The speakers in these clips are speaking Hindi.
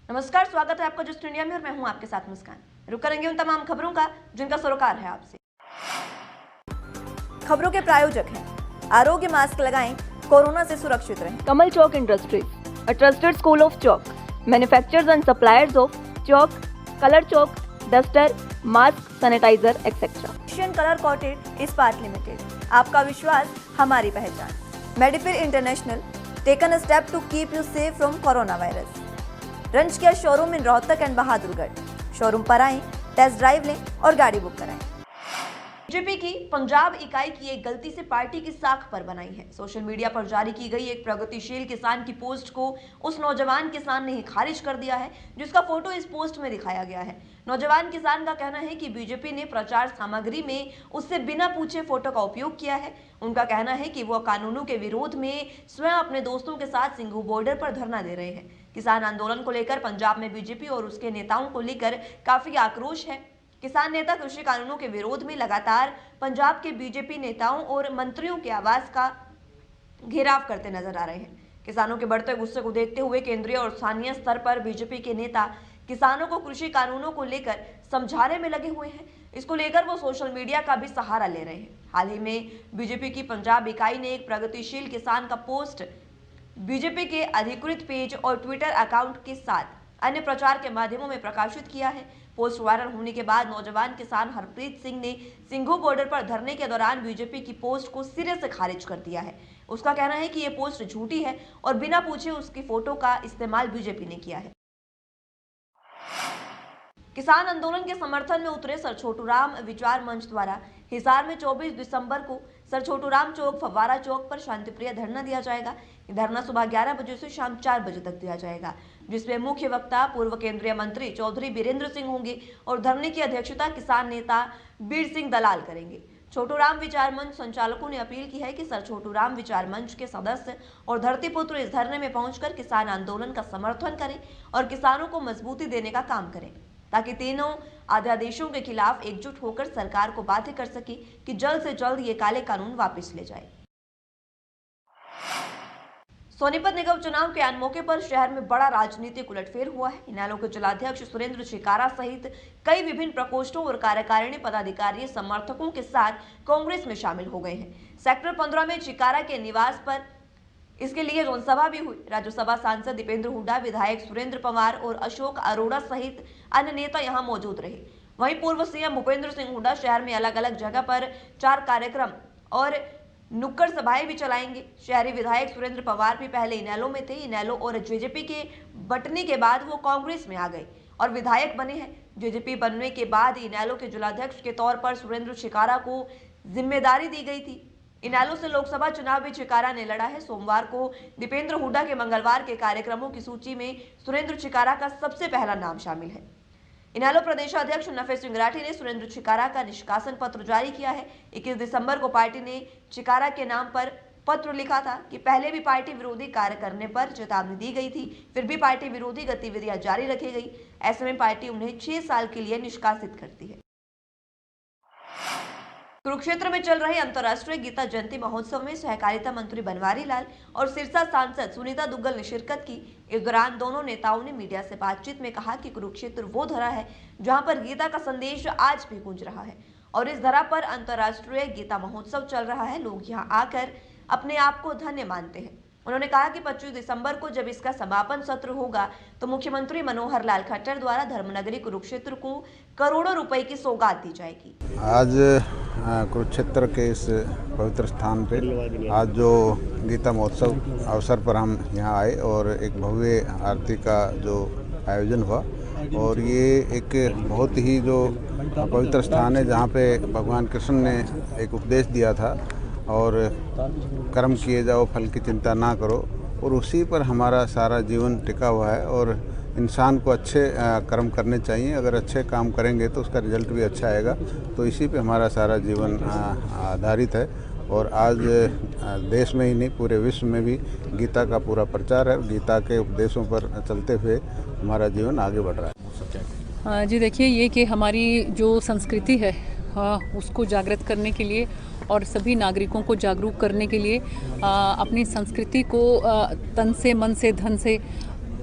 नमस्कार, स्वागत है आपका जस्ट इंडिया में और मैं हूं आपके साथ मुस्कान। रुक करेंगे उन तमाम खबरों का जिनका सरोकार है आपसे। खबरों के प्रायोजक हैं आरोग्य मास्क लगाएं, कोरोना से सुरक्षित रहें। कमल चौक industries, a trusted school of chalk, manufacturers and suppliers of chalk, color chalk, duster, mask, sanitizer, etc. Asian colour coated Ispat limited, आपका विश्वास हमारी पहचान। मेडिफिर international, taken a step to keep you safe from corona virus. रंज किया showroom in Rohtak and Bahadurgarh. Showroom पर आएं, टेस्ट ड्राइव लें और गाड़ी बुक कराएं। बीजेपी की पंजाब इकाई की एक गलती से पार्टी की साख पर बनाई है। सोशल मीडिया पर जारी की गई एक प्रगतिशील किसान की पोस्ट को उस नौजवान किसान ने ही खारिज कर दिया है जिसका फोटो इस पोस्ट में दिखाया गया है। नौजवान किसान का कहना है कि बीजेपी ने प्रचार सामग्री में उससे बिना पूछे फोटो का उपयोग किया है। उनका कहना है कि वह कानूनों के विरोध में स्वयं अपने दोस्तों के साथ सिंघू बॉर्डर पर धरना दे रहे हैं। किसान आंदोलन को लेकर पंजाब में बीजेपी और उसके नेताओं को लेकर काफी आक्रोश है। किसान नेता कृषि कानूनों के विरोध में लगातार पंजाब के बीजेपी नेताओं और मंत्रियों के आवास का घेराव करते नजर आ रहे हैं। किसानों के बढ़ते गुस्से को देखते हुए केंद्रीय और स्थानीय स्तर पर बीजेपी के नेता किसानों को कृषि कानूनों को लेकर समझाने में लगे हुए हैं। इसको लेकर वो सोशल मीडिया का भी सहारा ले रहे हैं। हाल ही में बीजेपी की पंजाब इकाई ने एक प्रगतिशील किसान का पोस्ट बीजेपी के अधिकृत पेज और ट्विटर अकाउंट के साथ अन्य प्रचार के माध्यमों में प्रकाशित किया है। पोस्ट वायरल होने के बाद नौजवान किसान हरप्रीत सिंह ने सिंघू बॉर्डर पर धरने के दौरान बीजेपी की पोस्ट को सिरे से खारिज कर दिया है। उसका कहना है कि यह पोस्ट झूठी है और बिना पूछे उसकी फोटो का इस्तेमाल बीजेपी ने किया है। किसान आंदोलन के समर्थन में उतरे सर छोटूराम विचार मंच द्वारा हिसार में 24 दिसंबर को सर छोटूराम चौक, फव्वारा चौक पर शांतिप्रिय धरना दिया जाएगा। धरना सुबह 11 बजे से शाम 4 बजे तक दिया जाएगा, जिसमें मुख्य वक्ता पूर्व केंद्रीय मंत्री चौधरी बीरेंद्र सिंह होंगे और धरने की अध्यक्षता किसान नेता बीर सिंह दलाल करेंगे। छोटूराम विचार मंच संचालकों ने अपील की है कि सर छोटूराम विचार मंच के सदस्य और धरतीपुत्र इस धरने में पहुंचकर किसान आंदोलन का समर्थन करें और किसानों को मजबूती देने का काम करें, ताकि तीनों अध्यादेशों के खिलाफ एकजुट होकर सरकार को बाध्य कर सके कि जल्द से जल्द ये काले कानून वापस ले जाए। सोनीपत निगम चुनाव के मौके पर शहर में बड़ा राजनीतिक उलटफेर हुआ है। इनेलो के जिलाध्यक्ष सुरेंद्र चिकारा सहित कई विभिन्न प्रकोष्ठों और कार्यकारिणी पदाधिकारी समर्थकों के साथ कांग्रेस में शामिल हो गए हैं। सेक्टर 15 में चिकारा के निवास पर इसके लिए जनसभा भी हुई। राज्यसभा सांसद दीपेंद्र हुड्डा, विधायक सुरेंद्र पवार और अशोक अरोड़ा सहित अन्य नेता यहां मौजूद रहे। वहीं पूर्व सीएम भूपेंद्र सिंह हुड्डा शहर में अलग अलग जगह पर 4 कार्यक्रम और नुक्कड़ सभाएं भी चलाएंगे। शहरी विधायक सुरेंद्र पवार भी पहले इनेलो में थे। इनेलो और जेजेपी के बंटने के बाद वो कांग्रेस में आ गए और विधायक बने हैं। जेजेपी बनने के बाद इनेलो के जिलाध्यक्ष के तौर पर सुरेंद्र चिकारा को जिम्मेदारी दी गई थी। इनेलो से लोकसभा चुनाव भी चिकारा ने लड़ा है। सोमवार को दीपेंद्र हुड्डा के मंगलवार के कार्यक्रमों की सूची में सुरेंद्र चिकारा का सबसे पहला नाम शामिल है। इनेलो प्रदेशाध्यक्ष नफे सिंह राठी ने सुरेंद्र चिकारा का निष्कासन पत्र जारी किया है। 21 दिसंबर को पार्टी ने चिकारा के नाम पर पत्र लिखा था कि पहले भी पार्टी विरोधी कार्य करने पर चेतावनी दी गई थी, फिर भी पार्टी विरोधी गतिविधियां जारी रखी गई। ऐसे में पार्टी उन्हें 6 साल के लिए निष्कासित करती है। कुरुक्षेत्र में चल रहे अंतर्राष्ट्रीय गीता जयंती महोत्सव में सहकारिता मंत्री बनवारी लाल और सिरसा सांसद सुनीता दुग्गल ने शिरकत की। इस दौरान दोनों नेताओं ने मीडिया से बातचीत में कहा कि कुरुक्षेत्र वो धरा है जहां पर गीता का संदेश आज भी गूंज रहा है और इस धरा पर अंतर्राष्ट्रीय गीता महोत्सव चल रहा है। लोग यहाँ आकर अपने आप को धन्य मानते हैं। उन्होंने कहा कि 25 दिसंबर को जब इसका समापन सत्र होगा तो मुख्यमंत्री मनोहर लाल खट्टर द्वारा धर्मनगरी कुरुक्षेत्र को करोड़ों रुपए की सौगात दी जाएगी। आज कुरुक्षेत्र के इस पवित्र स्थान पे आज जो गीता महोत्सव अवसर पर हम यहाँ आए और एक भव्य आरती का जो आयोजन हुआ और ये एक बहुत ही जो पवित्र स्थान है जहाँ पे भगवान कृष्ण ने एक उपदेश दिया था और कर्म किए जाओ, फल की चिंता ना करो, और उसी पर हमारा सारा जीवन टिका हुआ है। और इंसान को अच्छे कर्म करने चाहिए। अगर अच्छे काम करेंगे तो उसका रिजल्ट भी अच्छा आएगा। तो इसी पे हमारा सारा जीवन आधारित है और आज देश में ही नहीं पूरे विश्व में भी गीता का पूरा प्रचार है। गीता के उपदेशों पर चलते हुए हमारा जीवन आगे बढ़ रहा है। जी देखिए, ये कि हमारी जो संस्कृति है उसको जागृत करने के लिए और सभी नागरिकों को जागरूक करने के लिए अपनी संस्कृति को तन से, मन से, धन से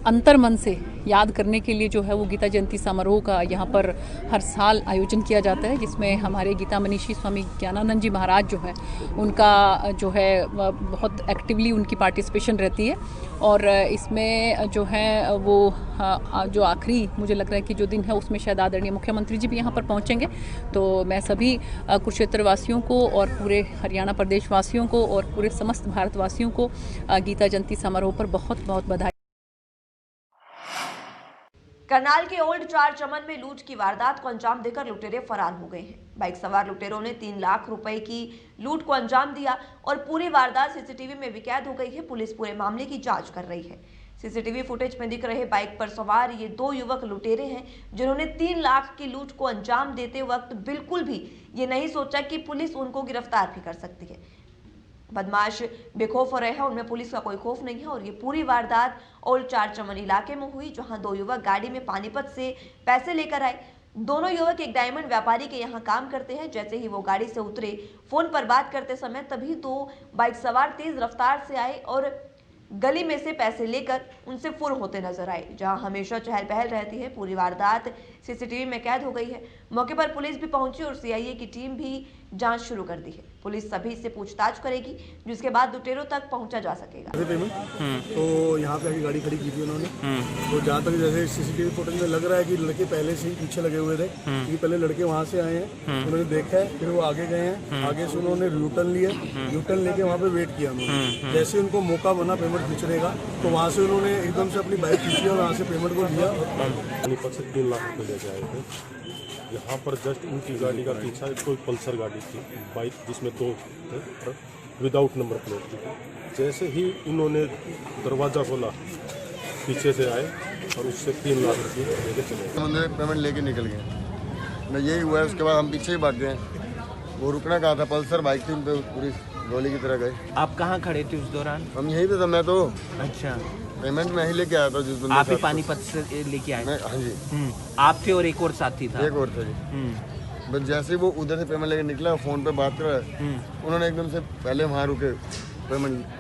अंतर्मन से याद करने के लिए जो है वो गीता जयंती समारोह का यहाँ पर हर साल आयोजन किया जाता है, जिसमें हमारे गीता मनीषी स्वामी ज्ञानानंद जी महाराज जो है उनका जो है बहुत एक्टिवली उनकी पार्टिसिपेशन रहती है। और इसमें जो है वो जो आखिरी मुझे लग रहा है कि जो दिन है उसमें शायद आदरणीय मुख्यमंत्री जी भी यहाँ पर पहुँचेंगे। तो मैं सभी कुरुक्षेत्र वासियों को और पूरे हरियाणा प्रदेश वासियों को और पूरे समस्त भारतवासियों को गीता जयंती समारोह पर बहुत बहुत बधाई। करनाल के ओल्ड चार चमन में लूट की वारदात को अंजाम देकर लुटेरे फरार हो गए हैं। बाइक सवार लुटेरों ने 3 लाख रुपए की लूट को अंजाम दिया और पूरी वारदात सीसीटीवी में भी कैद हो गई है। पुलिस पूरे मामले की जांच कर रही है। सीसीटीवी फुटेज में दिख रहे बाइक पर सवार ये 2 युवक लुटेरे हैं, जिन्होंने 3 लाख की लूट को अंजाम देते वक्त बिल्कुल भी ये नहीं सोचा कि पुलिस उनको गिरफ्तार भी कर सकती है। बदमाश बेखौफ हो रहे हैं, उनमें पुलिस का कोई खौफ नहीं है। और ये पूरी वारदात ओल्ड चार चमन इलाके में हुई, जहां 2 युवक गाड़ी में पानीपत से पैसे लेकर आए। दोनों युवक एक डायमंड व्यापारी के यहाँ काम करते हैं। जैसे ही वो गाड़ी से उतरे, फोन पर बात करते समय तभी 2 बाइक सवार तेज रफ्तार से आए और गली में से पैसे लेकर उनसे फुर होते नजर आए। जहां हमेशा चहल पहल रहती है, पूरी वारदात सीसीटीवी में कैद हो गई है। मौके पर पुलिस भी पहुंची और सीआईए की टीम भी जांच शुरू कर दी है। पुलिस सभी से पूछताछ करेगी, जिसके बाद लुटेरों तक पहुंचा जा सकेगा। तो यहाँ पे आके गाड़ी खड़ी की थी उन्होंने। तो जहाँ तक जैसे सीसीटीवी फुटेज में लग रहा है कि लड़के पहले से ही पीछे लगे हुए थे, क्योंकि पहले लड़के वहाँ से आए हैं, उन्होंने देखा है, फिर वो आगे गए हैं, आगे से उन्होंने यूटर्न लिया, यूटर्न लेके वहाँ पे वेट किया उन्होंने। जैसे उनको मौका बना पेमेंट खींचने का, तो वहाँ से उन्होंने एकदम से अपनी बाइक खींची और वहाँ से पेमेंट को लिया। 3 लाख रुपये लेके आए थे। यहाँ पर जस्ट इनकी गाड़ी का पीछा कोई पल्सर गाड़ी थी, बाइक जिसमें 2 थे, विदाउट नंबर प्लेट थी। जैसे ही इन्होंने दरवाज़ा खोला, पीछे से आए और उससे 3 लाख रुपये लेके चले गए। उन्होंने पेमेंट लेके निकल गए। मैं यही हुआ है, उसके बाद हम पीछे ही भाग गए। वो रुकना कहा था, पल्सर बाइक थी, उन पर पूरी गोली की तरह गए। आप कहाँ खड़े थे उस दौरान? हम यहीं पे था। मैं तो अच्छा, पेमेंट में ही लेके आया था जिस बंदे आप ही पानीपत से लेके आए? हाँ जी। आप थे और एक और साथी था? एक और था जी। बस जैसे ही वो उधर से पेमेंट लेके निकला, फोन पे बात कर रहा है, उन्होंने एकदम से पहले वहाँ रुके।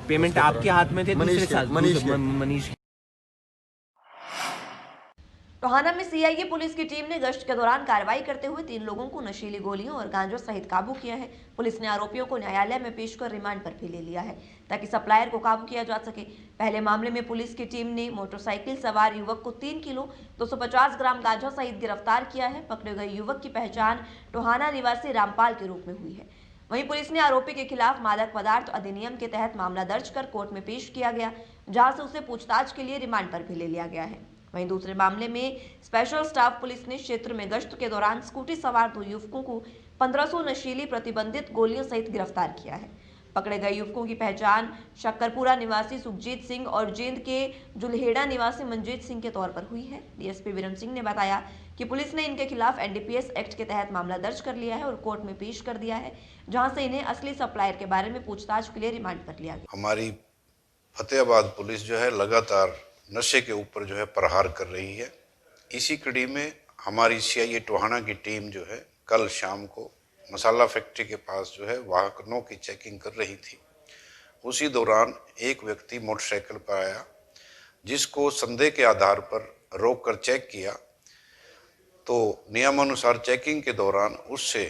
पेमेंट आपके हाथ में थे? मनीष। टोहाना में सीआईए पुलिस की टीम ने गश्त के दौरान कार्रवाई करते हुए 3 लोगों को नशीली गोलियों और गांजा सहित काबू किया है। पुलिस ने आरोपियों को न्यायालय में पेश कर रिमांड पर भी ले लिया है, ताकि सप्लायर को काबू किया जा सके। पहले मामले में पुलिस की टीम ने मोटरसाइकिल सवार युवक को 3 किलो 250 ग्राम गांजा सहित गिरफ्तार किया है। पकड़े गए युवक की पहचान टोहाना निवासी रामपाल के रूप में हुई है। वहीं पुलिस ने आरोपी के खिलाफ मादक पदार्थ अधिनियम के तहत मामला दर्ज कर कोर्ट में पेश किया गया, जहां से उसे पूछताछ के लिए रिमांड पर भी ले लिया गया है। वहीं दूसरे मामले में स्पेशल स्टाफ पुलिस ने क्षेत्र में गश्त के दौरान स्कूटी सवार 2 युवकों को 1500 नशीली प्रतिबंधित गोलियों सहित गिरफ्तार किया है। पकड़े गए युवकों की पहचान शक्करपुरा निवासी सुखजीत सिंह और जींद के जुल्हेड़ा निवासी मंजीत सिंह के तौर पर हुई है। डीएसपी वीरम सिंह ने बताया कि पुलिस ने इनके खिलाफ एनडीपीएस एक्ट के तहत मामला दर्ज कर लिया है और कोर्ट में पेश कर दिया है, जहां से इन्हें असली सप्लायर के बारे में पूछताछ के लिए रिमांड पर लिया गया। हमारी फतेहाबाद पुलिस जो है लगातार नशे के ऊपर जो है प्रहार कर रही है। इसी कड़ी में हमारी सीआईए टोहाना की टीम जो है कल शाम को मसाला फैक्ट्री के पास जो है वाहनों की चेकिंग कर रही थी। उसी दौरान एक व्यक्ति मोटरसाइकिल पर आया, जिसको संदेह के आधार पर रोक कर चेक किया, तो नियमानुसार चेकिंग के दौरान उससे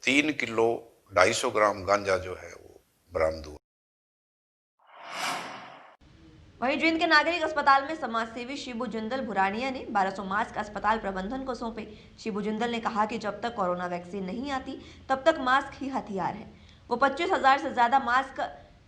3 किलो 250 ग्राम गांजा जो है वो बरामद हुआ। वहीं जींद के नागरिक अस्पताल में समाजसेवी शिबू जिंदल भुरानिया ने 1200 मास्क अस्पताल प्रबंधन को सौंपे। शिबू जिंदल ने कहा कि जब तक कोरोना वैक्सीन नहीं आती, तब तक मास्क ही हथियार है। वो 25,000 से ज्यादा मास्क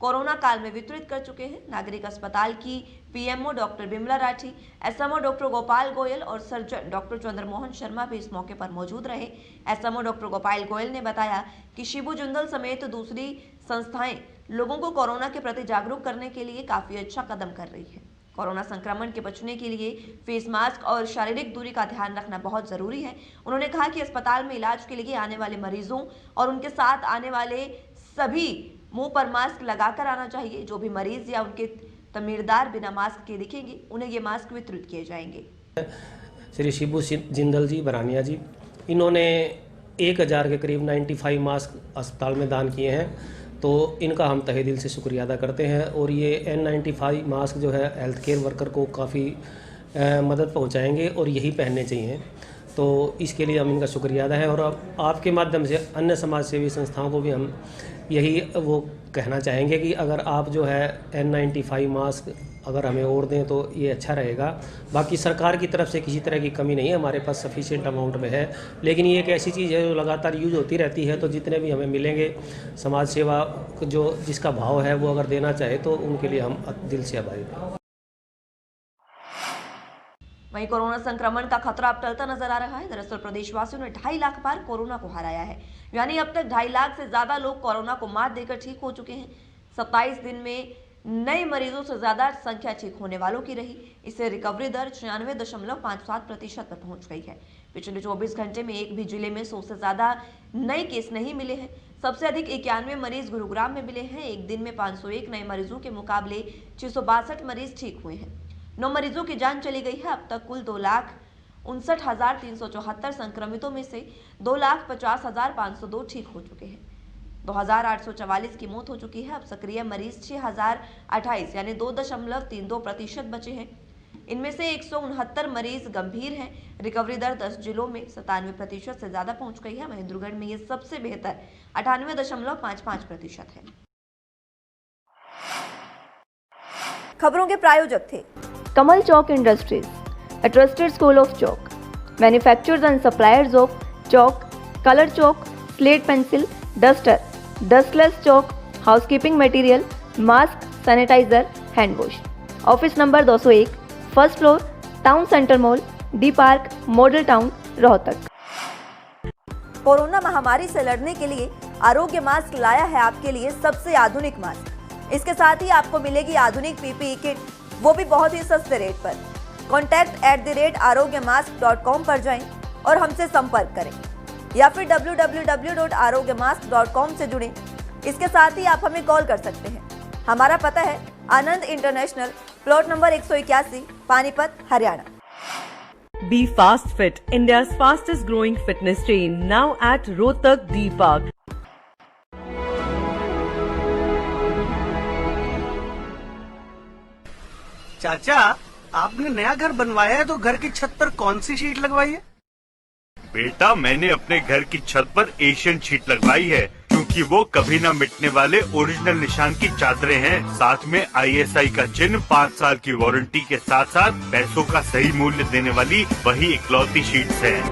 कोरोना काल में वितरित कर चुके हैं। नागरिक अस्पताल की PMO doctor Bimla Rathi, SMO doctor Gopal Goyal और सर्जन डॉक्टर चंद्रमोहन शर्मा भी इस मौके पर मौजूद रहे। एसएमओ डॉक्टर गोपाल गोयल ने बताया कि शिबू जिंदल समेत दूसरी संस्थाएं लोगों को कोरोना के प्रति जागरूक करने के लिए काफी अच्छा कदम कर रही है। कोरोना संक्रमण के बचने के लिए फेस मास्क और शारीरिक दूरी का ध्यान रखना बहुत जरूरी है। उन्होंने कहा कि अस्पताल में इलाज के लिए आने वाले मरीजों और उनके साथ आने वाले सभी मुंह पर मास्क लगाकर आना चाहिए। जो भी मरीज या उनके तमीरदार बिना मास्क के दिखेंगे, उन्हें ये मास्क वितरित किए जाएंगे। श्री शिबू जिंदल जी बरानिया जी, इन्होंने 1000 के करीब 95 मास्क अस्पताल में दान किए हैं। तो इनका हम तहे दिल से शुक्रिया अदा करते हैं। और ये N95 मास्क जो है हेल्थ केयर वर्कर को काफ़ी मदद पहुंचाएंगे और यही पहनने चाहिए, तो इसके लिए हम इनका शुक्रिया अदा है। और अब आपके माध्यम से अन्य समाज सेवी संस्थाओं को भी हम यही वो कहना चाहेंगे कि अगर आप जो है N95 मास्क अगर हमें और दें तो ये अच्छा रहेगा। बाकी सरकार की तरफ से किसी तरह की कमी नहीं है, हमारे पास सफिशिएंट अमाउंट में है, लेकिन ये एक ऐसी चीज़ है जो लगातार यूज होती रहती है। तो जितने भी हमें मिलेंगे समाज सेवा जो जिसका भाव है वो अगर देना चाहे तो उनके लिए हम दिल से आभारी हैं। वहीं कोरोना संक्रमण का खतरा अब टलता नजर आ रहा है। दरअसल प्रदेशवासियों ने 2.5 लाख पार कोरोना को हराया है, यानी अब तक 2.5 लाख से ज्यादा लोग कोरोना को मात देकर ठीक हो चुके हैं। 27 दिन में नए मरीजों से ज्यादा संख्या ठीक होने वालों की रही। इससे रिकवरी दर 96.57% पर पहुंच गई है। पिछले 24 घंटे में एक भी जिले में 100 से ज्यादा नए केस नहीं मिले हैं। सबसे अधिक 91 मरीज गुरुग्राम में मिले हैं। एक दिन में 501 नए मरीजों के मुकाबले 662 मरीज ठीक हुए हैं। 9 मरीजों की जान चली गई है। अब तक कुल 2,59,374 संक्रमितों में से 2,50,502 ठीक हो चुके हैं। 2,844 की मौत हो चुकी है। अब सक्रिय मरीज 6,028 यानी 2.32% बचे हैं। इनमें से 169 मरीज गंभीर हैं। रिकवरी दर 10 जिलों में 97% से ज्यादा पहुंच गई है। महेंद्रगढ़ में ये सबसे बेहतर 98.55% है। खबरों के प्रायोजक थे Kamal Chalk Industries, a trusted school of chalk, manufacturers and suppliers of chalk, color chalk, slate pencil, duster, dustless chalk, housekeeping material, mask, sanitizer, hand wash. Office number 201, first floor, Town Center Mall, D Park, Model Town, Rohtak. Corona महामारी से लड़ने के लिए आरोग्य मास्क लाया है आपके लिए सबसे आधुनिक मास्क। इसके साथ ही आपको मिलेगी आधुनिक पीपीई किट, वो भी बहुत ही सस्ते रेट पर। contact@arogyamask.com पर जाएं और हमसे संपर्क करें या फिर www.arogyamask.com से जुड़ें। इसके साथ ही आप हमें कॉल कर सकते हैं। हमारा पता है Anand international, plot number 181, Panipat, Haryana. Be Fast Fit, India's fastest growing fitness chain, now at Rohtak D Park. चाचा, आपने नया घर बनवाया है तो घर की छत पर कौन सी शीट लगवाई है? बेटा, मैंने अपने घर की छत पर एशियन शीट लगवाई है, क्योंकि वो कभी न मिटने वाले ओरिजिनल निशान की चादरें हैं। साथ में ISI का चिन्ह, 5 साल की वारंटी के साथ साथ पैसों का सही मूल्य देने वाली वही इकलौती शीट्स हैं।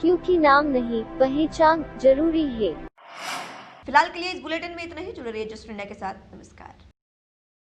क्योंकि नाम नहीं, पहचान जरूरी है। फिलहाल के लिए इस बुलेटिन में इतना ही। जुड़े रहिए जस्ट इंडिया के साथ। नमस्कार।